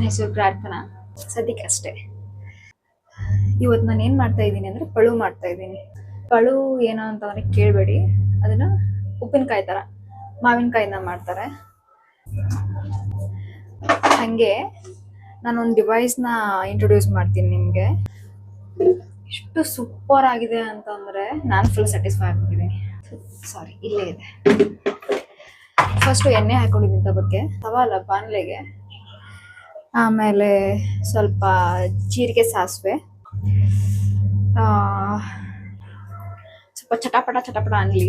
ನನ್ನ ಹೆಸರು ಪ್ರಾರ್ಥನಾ. ಸದ್ಯಕ್ಕೆ ಅಷ್ಟೇ. ಇವತ್ತು ನಾನು ಏನು ಮಾಡ್ತಾ ಇದ್ದೀನಿ ಅಂದರೆ ಪಳು ಮಾಡ್ತಾ ಇದ್ದೀನಿ. ಪಳು ಏನೋ ಅಂತಂದರೆ ಕೇಳಬೇಡಿ, ಅದನ್ನು ಉಪ್ಪಿನಕಾಯಿ ಥರ ಮಾವಿನಕಾಯಿಂದ ಮಾಡ್ತಾರೆ. ಹಾಗೆ ನಾನೊಂದು ಡಿವೈಸ್ನ ಇಂಟ್ರೊಡ್ಯೂಸ್ ಮಾಡ್ತೀನಿ ನಿಮಗೆ. ಎಷ್ಟು ಸೂಪರ್ ಆಗಿದೆ ಅಂತಂದರೆ ನಾನು ಫುಲ್ ಸ್ಯಾಟಿಸ್ಫೈ ಆಗ್ತಿದ್ದೀನಿ. ಸಾರಿ, ಇಲ್ಲೇ ಇದೆ. ಫಸ್ಟು ಎಣ್ಣೆ ಹಾಕೊಂಡಿದ್ದೀನಿ ತವಕ್ಕೆ, ತವ ಅಲ್ಲ ಬಾಣಲೆಗೆ. ಆಮೇಲೆ ಸ್ವಲ್ಪ ಜೀರಿಗೆ, ಸಾಸಿವೆ, ಸ್ವಲ್ಪ ಚಟಪಟ ಚಟಪಟ ಅನ್ನಲಿ.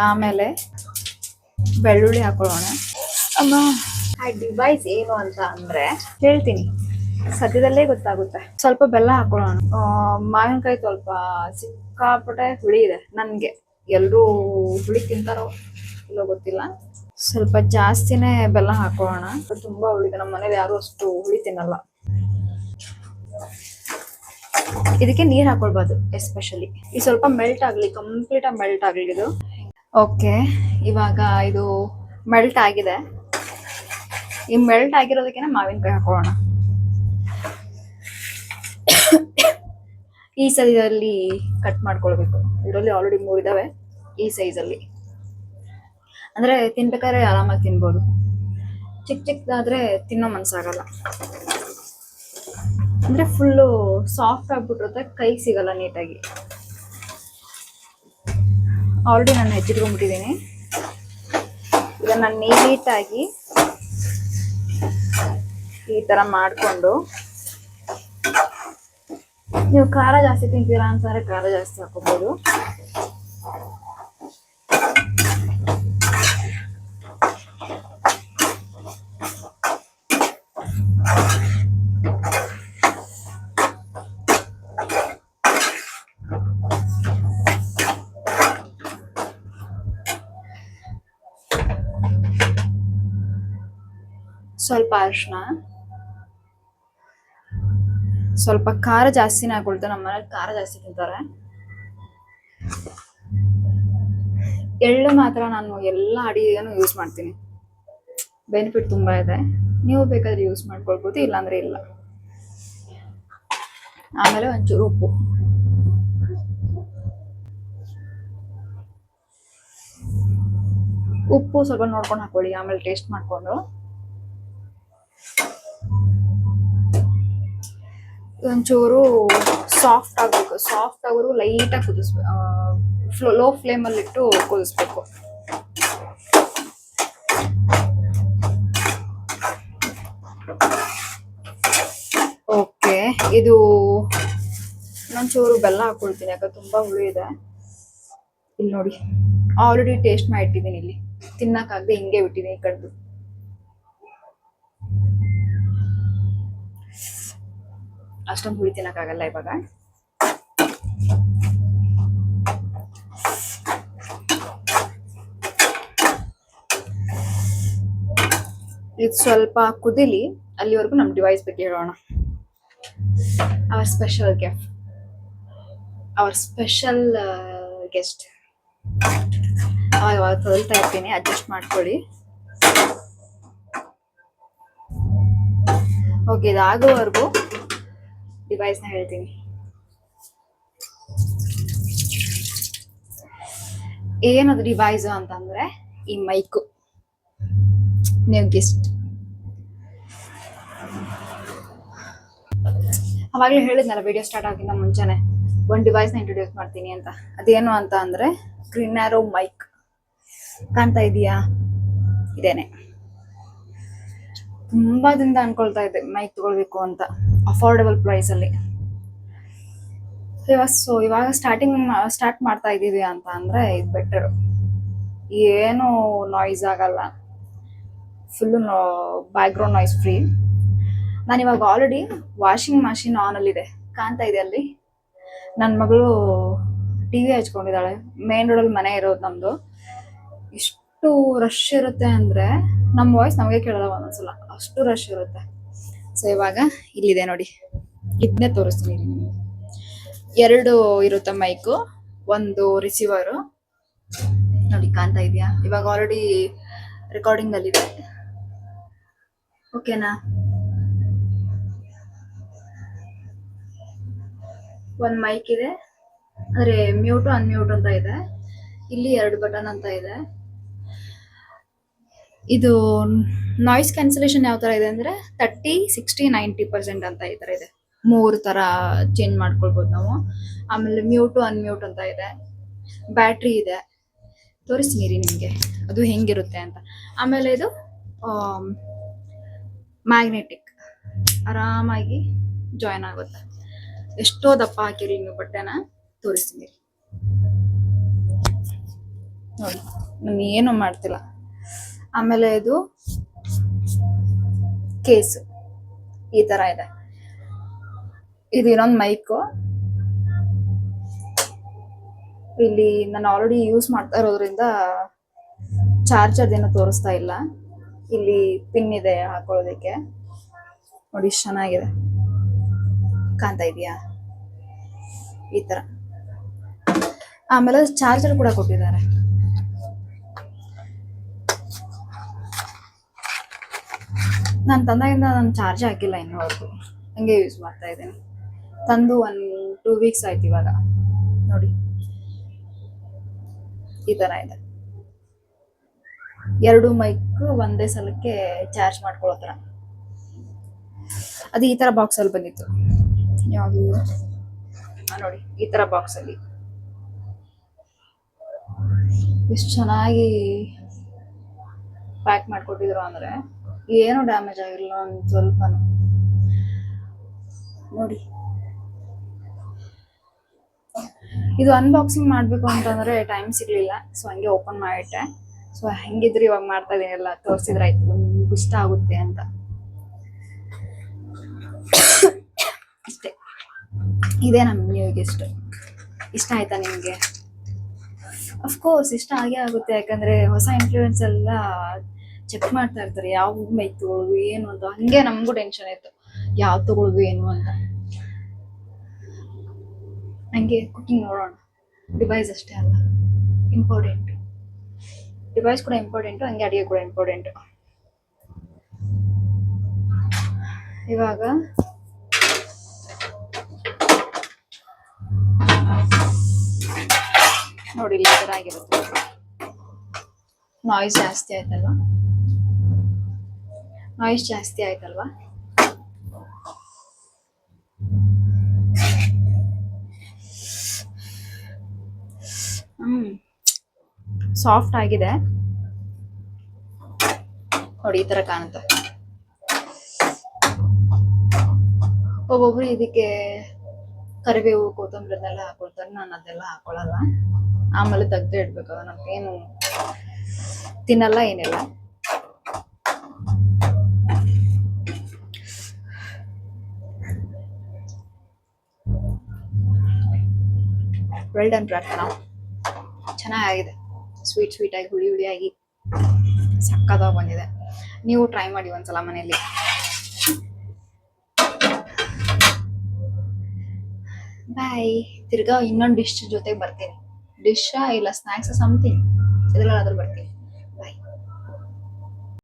ಆಮೇಲೆ ಬೆಳ್ಳುಳ್ಳಿ ಹಾಕೊಳ್ಳೋಣ. ಆ ಡಿವೈಸ್ ಏನು ಅಂತ ಅಂದರೆ ಹೇಳ್ತೀನಿ, ಸದ್ಯದಲ್ಲೇ ಗೊತ್ತಾಗುತ್ತೆ. ಸ್ವಲ್ಪ ಬೆಲ್ಲ ಹಾಕೊಳ್ಳೋಣ. ಮಾವಿನಕಾಯಿ ಸ್ವಲ್ಪ ಸಿಕ್ಕಾಪಟ್ಟೆ ಹುಳಿ ಇದೆ. ನನಗೆ ಎಲ್ಲರೂ ಹುಳಿ ತಿಂತಾರೋ ಇಲ್ಲೋ ಗೊತ್ತಿಲ್ಲ, ಸ್ವಲ್ಪ ಜಾಸ್ತಿನೇ ಬೆಲ್ಲ ಹಾಕೊಳ್ಳೋಣ. ತುಂಬಾ ಹುಳಿದೆ, ನಮ್ಮ ಮನೇಲಿ ಯಾರು ಅಷ್ಟು ಹುಳಿ ತಿನ್ನಲ್ಲ. ಇದಕ್ಕೆ ನೀರು ಹಾಕೊಳ್ಬಾರ್ದು ಎಸ್ಪೆಷಲಿ. ಇದು ಸ್ವಲ್ಪ ಮೆಲ್ಟ್ ಆಗಲಿ, ಕಂಪ್ಲೀಟಾಗಿ ಮೆಲ್ಟ್ ಆಗಲಿ ಇದು. ಓಕೆ, ಇವಾಗ ಇದು ಮೆಲ್ಟ್ ಆಗಿದೆ. ಈ ಮೆಲ್ಟ್ ಆಗಿರೋದಕ್ಕೆ ಮಾವಿನಕಾಯಿ ಹಾಕೊಳ್ಳೋಣ. ಈ ಸೈಜಲ್ಲಿ ಕಟ್ ಮಾಡ್ಕೊಳ್ಬೇಕು. ಇದರಲ್ಲಿ ಆಲ್ರೆಡಿ 3 ಇದಾವೆ. ಈ ಸೈಜಲ್ಲಿ ಅಂದರೆ ತಿನ್ಬೇಕಾದ್ರೆ ಆರಾಮಾಗಿ ತಿನ್ಬೋದು. ಚಿಕ್ಕ ಚಿಕ್ಕದಾದರೆ ತಿನ್ನೋ ಮನಸ್ಸಾಗಲ್ಲ, ಅಂದರೆ ಫುಲ್ಲು ಸಾಫ್ಟ್ ಆಗಿಬಿಟ್ಟಿರುತ್ತೆ, ಕೈಗೆ ಸಿಗಲ್ಲ ನೀಟಾಗಿ. ಆಲ್ರೆಡಿ ನಾನು ಹೆಚ್ಚಿಟ್ಕೊಂಡ್ಬಿಟ್ಟಿದ್ದೀನಿ. ಇದನ್ನು ನೀಟಾಗಿ ಈ ಥರ ಮಾಡಿಕೊಂಡು, ನೀವು ಖಾರ ಜಾಸ್ತಿ ತಿಂತೀರಾ ಅಂತಂದರೆ ಖಾರ ಜಾಸ್ತಿ ಹಾಕೋಬೋದು. ಸ್ವಲ್ಪ ಅರಿಶಿನ, ಸ್ವಲ್ಪ ಖಾರ ಜಾಸ್ತಿನೇ ಹಾಕೊಳ್ತಾರೆ. ನಮ್ಮ ಮನೇಲಿ ಖಾರ ಜಾಸ್ತಿ ತಿಂತಾರೆ. ಎಳ್ಳು ಮಾತ್ರ ನಾನು ಎಲ್ಲ ಅಡಿಗೆಗೂ ಯೂಸ್ ಮಾಡ್ತೀನಿ. ಬೆನಿಫಿಟ್ ತುಂಬ ಇದೆ. ನೀವು ಬೇಕಾದ್ರೆ ಯೂಸ್ ಮಾಡ್ಕೊಳ್ಬೋದು, ಇಲ್ಲಾಂದ್ರೆ ಇಲ್ಲ. ಆಮೇಲೆ ಒಂಚೂರು ಉಪ್ಪು ಸ್ವಲ್ಪ ನೋಡ್ಕೊಂಡು ಹಾಕೊಳ್ಳಿ, ಆಮೇಲೆ ಟೇಸ್ಟ್ ಮಾಡಿಕೊಂಡು. ಒಂಚೂರು ಸಾಫ್ಟ್ ಆಗಬೇಕು. ಸಾಫ್ಟ್ ಆಗೋರು ಲೈಟಾಗಿ ಕುದಿಸ್ಬೇಕು. ಲೋ ಫ್ಲೇಮಲ್ಲಿ ಇಟ್ಟು ಕುದಿಸ್ಬೇಕು. ಓಕೆ, ಇದು ಇನ್ನೊಂಚೂರು ಬೆಲ್ಲ ಹಾಕೊಳ್ತೀನಿ, ಯಾಕಂದ್ರೆ ತುಂಬ ಹುಳಿ ಇದೆ. ಇಲ್ಲಿ ನೋಡಿ, ಆಲ್ರೆಡಿ ಟೇಸ್ಟ್ ಮಾಡಿಟ್ಟಿದ್ದೀನಿ. ಇಲ್ಲಿ ತಿನ್ನಕ್ಕಾಗದೆ ಹಿಂಗೆ ಬಿಟ್ಟಿದ್ದೀನಿ ಕಡ್ದು. ಅಷ್ಟೊಂದು ಹುಳಿ ತಿನ್ನಕ್ಕಾಗಲ್ಲ ಇವಾಗ. ಇದು ಸ್ವಲ್ಪ ಕುದಿಲಿ, ಅಲ್ಲಿವರೆಗೂ ನಮ್ಮ ಡಿವೈಸ್ ಬಗ್ಗೆ ಹೇಳೋಣ. ಅವರ್ ಸ್ಪೆಷಲ್ ಗೆಸ್ಟ್ ಅವಾಗ ತೊಳ್ತಾ ಇರ್ತೀನಿ, ಅಡ್ಜಸ್ಟ್ ಮಾಡ್ಕೊಳ್ಳಿ. ಓಕೆ, ಇದಾಗುವವರೆಗೂ ಡಿವೈಸ್ನ ಹೇಳ್ತೀನಿ. ಏನದು ಡಿವೈಸ್ ಅಂತಂದ್ರೆ ಈ ಮೈಕು. ನೀವು ಗೆಸ್ಟ್ ಅವಾಗಲೇ ಹೇಳಿದ್ನಲ್ಲ ವಿಡಿಯೋ ಸ್ಟಾರ್ಟ್ ಆಗಿಂದ ಮುಂಚೆನೆ, ಒಂದು ಡಿವೈಸ್ನ ಇಂಟ್ರೊಡ್ಯೂಸ್ ಮಾಡ್ತೀನಿ ಅಂತ. ಅದೇನು ಅಂತ ಅಂದರೆ ಗ್ರೀನ್ ಆರೋ ಮೈಕ್. ಕಾಣ್ತಾ ಇದೆಯಾ? ಇದೇನೆ. ತುಂಬ ದಿನದಿಂದ ಅನ್ಕೊಳ್ತಾ ಇದ್ದೆ ಮೈಕ್ ತಗೊಳ್ಬೇಕು ಅಂತ, ಅಫೋರ್ಡೆಬಲ್ ಪ್ರೈಸಲ್ಲಿ. ಇವಾಗ ಸ್ಟಾರ್ಟ್ ಮಾಡ್ತಾ ಇದ್ದೀವಿ ಅಂತ ಅಂದರೆ ಇದು ಬೆಟರು. ಏನು ನಾಯ್ಸ್ ಆಗಲ್ಲ, ಫುಲ್ಲು ಬ್ಯಾಕ್ಗ್ರೌಂಡ್ ನಾಯ್ಸ್ ಫ್ರೀ. ನಾನಿವಾಗ ಆಲ್ರೆಡಿ ವಾಷಿಂಗ್ ಮಷಿನ್ ಆನಲ್ಲಿದೆ, ಕಾಣ್ತಾ ಇದೆ ಅಲ್ಲಿ. ನನ್ನ ಮಗಳು TV ಹಚ್ಕೊಂಡಿದ್ದಾಳೆ. ಮೇನ್ ರೋಡಲ್ಲಿ ಮನೆ ಇರೋದು ನಮ್ಮದು. ಎಷ್ಟು ರಶ್ ಇರುತ್ತೆ ಅಂದರೆ ನಮ್ಮ ವಾಯ್ಸ್ ನಮಗೆ ಕೇಳಲ್ಲ ಒಂದೊಂದ್ಸಲ, ಅಷ್ಟು ರಶ್ ಇರುತ್ತೆ. ಸೊ ಇವಾಗ ಇಲ್ಲಿದೆ ನೋಡಿ, ಇದನ್ನೇ ತೋರಿಸ್ತೀನಿ ನಿಮಗೆ. 2 ಇರುತ್ತೆ ಮೈಕು, ಒಂದು ರಿಸೀವರು. ನೋಡಿ ಕಾಣ್ತಾ ಇದೆಯಾ? ಇವಾಗ ಆಲ್ರೆಡಿ ರೆಕಾರ್ಡಿಂಗ್ ಅಲ್ಲಿದೆ. ಓಕೆನಾ? ಒಂದು ಮೈಕ್ ಇದೆ, ಅಂದ್ರೆ ಮ್ಯೂಟು ಅನ್ಮ್ಯೂಟ್ ಅಂತ ಇದೆ. ಇಲ್ಲಿ 2 ಬಟನ್ ಅಂತ ಇದೆ. ಇದು ನಾಯ್ಸ್ ಕ್ಯಾನ್ಸಲೇಷನ್ ಯಾವ ತರ ಇದೆ ಅಂದ್ರೆ 30, 60, 90% ಅಂತ ಈ ತರ ಇದೆ. 3 ತರ ಚೇಂಜ್ ಮಾಡ್ಕೊಳ್ಬಹುದು ನಾವು. ಆಮೇಲೆ ಮ್ಯೂಟು ಅನ್ಮ್ಯೂಟ್ ಅಂತ ಇದೆ. ಬ್ಯಾಟ್ರಿ ಇದೆ, ತೋರಿಸ್ತೀನಿ ರೀ ನಿಮಗೆ ಅದು ಹೆಂಗಿರುತ್ತೆ ಅಂತ. ಆಮೇಲೆ ಇದು ಮ್ಯಾಗ್ನೆಟಿಕ್, ಆರಾಮಾಗಿ ಜಾಯಿನ್ ಆಗುತ್ತೆ. ಎಷ್ಟೋ ದಪ್ಪ ಹಾಕಿರಿ ನೀವು ಬಟ್ಟೆನ, ತೋರಿಸ್ತೀನಿ ನೋಡಿ, ನಾನು ಏನು ಮಾಡ್ತಿಲ್ಲ. ಆಮೇಲೆ ಇದು ಕೇಸ್ ಈ ತರ ಇದೆ. ಇದು ಇನ್ನೊಂದು ಮೈಕು. ಇಲ್ಲಿ ನಾನು ಆಲ್ರೆಡಿ ಯೂಸ್ ಮಾಡ್ತಾ ಇರೋದ್ರಿಂದ ಚಾರ್ಜರ್ ಏನು ತೋರಿಸ್ತಾ ಇಲ್ಲ. ಇಲ್ಲಿ ಪಿನ್ ಇದೆ ಹಾಕೊಳ್ಳೋದಕ್ಕೆ, ನೋಡಿ ಎಷ್ಟು ಚೆನ್ನಾಗಿದೆ, ಕಾಣ್ತಾ ಇದೆಯಾ ಈ ತರ. ಆಮೇಲೆ ಚಾರ್ಜರ್ ಕೂಡ ಕೊಟ್ಟಿದ್ದಾರೆ. ನಾನು ತಂದಾಗಿಂದ ನಾನು ಚಾರ್ಜ್ ಹಾಕಿಲ್ಲ ಇನ್ನೂವರೆಗೂ, ಹಂಗೆ ಯೂಸ್ ಮಾಡ್ತಾ ಇದ್ದೀನಿ. ತಂದು 1-2 ವೀಕ್ಸ್ ಆಯ್ತು ಇವಾಗ. ನೋಡಿ ಈ ತರ ಇದೆ. 2 ಮೈಕ್ ಒಂದೇ ಸಲಕ್ಕೆ ಚಾರ್ಜ್ ಮಾಡ್ಕೊಳ್ಳೋ ತರ. ಅದು ಈ ತರ ಬಾಕ್ಸ್ ಅಲ್ಲಿ ಬಂದಿತ್ತು. ಯಾವುದು ನೋಡಿ, ಈ ತರ ಬಾಕ್ಸ್ ಅಲ್ಲಿ ಎಷ್ಟು ಚೆನ್ನಾಗಿ ಪ್ಯಾಕ್ ಮಾಡ್ಕೊಟ್ಟಿದ್ರು ಅಂದ್ರೆ ಏನು ಡ್ಯಾಮೇಜ್ ಆಗಿಲ್ಲ ಒಂದು ಸ್ವಲ್ಪ ನೋಡಿ. ಇದು ಅನ್ಬಾಕ್ಸಿಂಗ್ ಮಾಡ್ಬೇಕು ಅಂತಂದ್ರೆ ಟೈಮ್ ಸಿಗ್ಲಿಲ್ಲ, ಸೊ ಹಂಗೆ ಓಪನ್ ಮಾಡಿಟ್ಟೆ. ಸೊ ಹೆಂಗಿದ್ರೆ ಇವಾಗ ಮಾಡ್ತಾ ಇದೀನಿ, ಎಲ್ಲ ತೋರಿಸಿದ್ರಾಯ್ತು, ನಿಮ್ಗೆ ಇಷ್ಟ ಆಗುತ್ತೆ ಅಂತ ಇಷ್ಟೇ. ಇದೇ ನಮ್ಮ ನ್ಯೂ ಗಿಫ್ಟ್. ಇಷ್ಟ ಆಯ್ತಾ ನಿಮಗೆ? ಅಫ್ಕೋರ್ಸ್ ಇಷ್ಟ ಆಗೇ ಆಗುತ್ತೆ, ಯಾಕಂದ್ರೆ ಹೊಸ ಇನ್ಫ್ಲೂಯೆನ್ಸ್ ಎಲ್ಲ ಚೆಕ್ ಮಾಡ್ತಾ ಇರ್ತಾರೆ ಯಾವ ಮೈಕ್ ತಗೊಳ್ಳೋದು ಏನು ಅಂತ. ಹಂಗೆ ನಮಗೂ ಟೆನ್ಷನ್ ಇತ್ತು ಯಾವ ತಗೊಳ್ಳೋದು ಏನು ಅಂತ. ಹಂಗೆ ಕುಕಿಂಗ್ ನೋಡೋಣ. ಡಿವೈಸ್ ಅಷ್ಟೇ ಅಲ್ಲ, ಇಂಪಾರ್ಟೆಂಟ್. ಡಿವೈಸ್ ಕೂಡ ಇಂಪಾರ್ಟೆಂಟು, ಹಂಗೆ ಅಡುಗೆ ಕೂಡ ಇಂಪಾರ್ಟೆಂಟು. ಇವಾಗ ನೋಡಿ ಈ ಥರ ಆಗಿರುತ್ತೆ. ನಾಯ್ಸ್ ಜಾಸ್ತಿ ಆಯ್ತಲ್ವಾ? ನಾಯ್ಸ್ ಜಾಸ್ತಿ ಆಯ್ತಲ್ವಾ? ಸಾಫ್ಟ್ ಆಗಿದೆ ನೋಡಿ, ಈ ತರ ಕಾಣುತ್ತೆ. ಒಬ್ಬೊಬ್ರು ಇದಕ್ಕೆ ಕರಿಬೇವು, ಕೊತ್ತಂಬರಿನೆಲ್ಲ ಹಾಕೊಳ್ತಾರೆ, ನಾನು ಅದೆಲ್ಲ ಹಾಕೊಳ್ಳಲ್ಲ. ಆಮೇಲೆ ತೆಗ್ದೇ ಇಡ್ಬೇಕು, ನಮ್ಗೇನು ತಿನ್ನಲ್ಲ ಏನಿಲ್ಲ. ವೆಲ್ ಡನ್ ಪ್ರಾರ್ಥನಾ, ಚೆನ್ನಾಗಿದೆ. ಸ್ವೀಟ್ ಆಗಿ, ಹುಳಿಯಾಗಿ ಸಕ್ಕತ್ತಾಗಿ ಬಂದಿದೆ. ನೀವು ಟ್ರೈ ಮಾಡಿ ಒಂದ್ಸಲ ಮನೆಯಲ್ಲಿ. ಬಾಯ್. ತಿರ್ಗಾ ಇನ್ನೊಂದು ಡಿಶ್ ಜೊತೆಗೆ ಬರ್ತೀನಿ. ಡಿಶ್ ಇಲ್ಲ ಸ್ನ್ಯಾಕ್ಸ್ ಸಮಥಿಂಗ್, ಇದೆಲ್ಲ ಬರ್ತೀನಿ.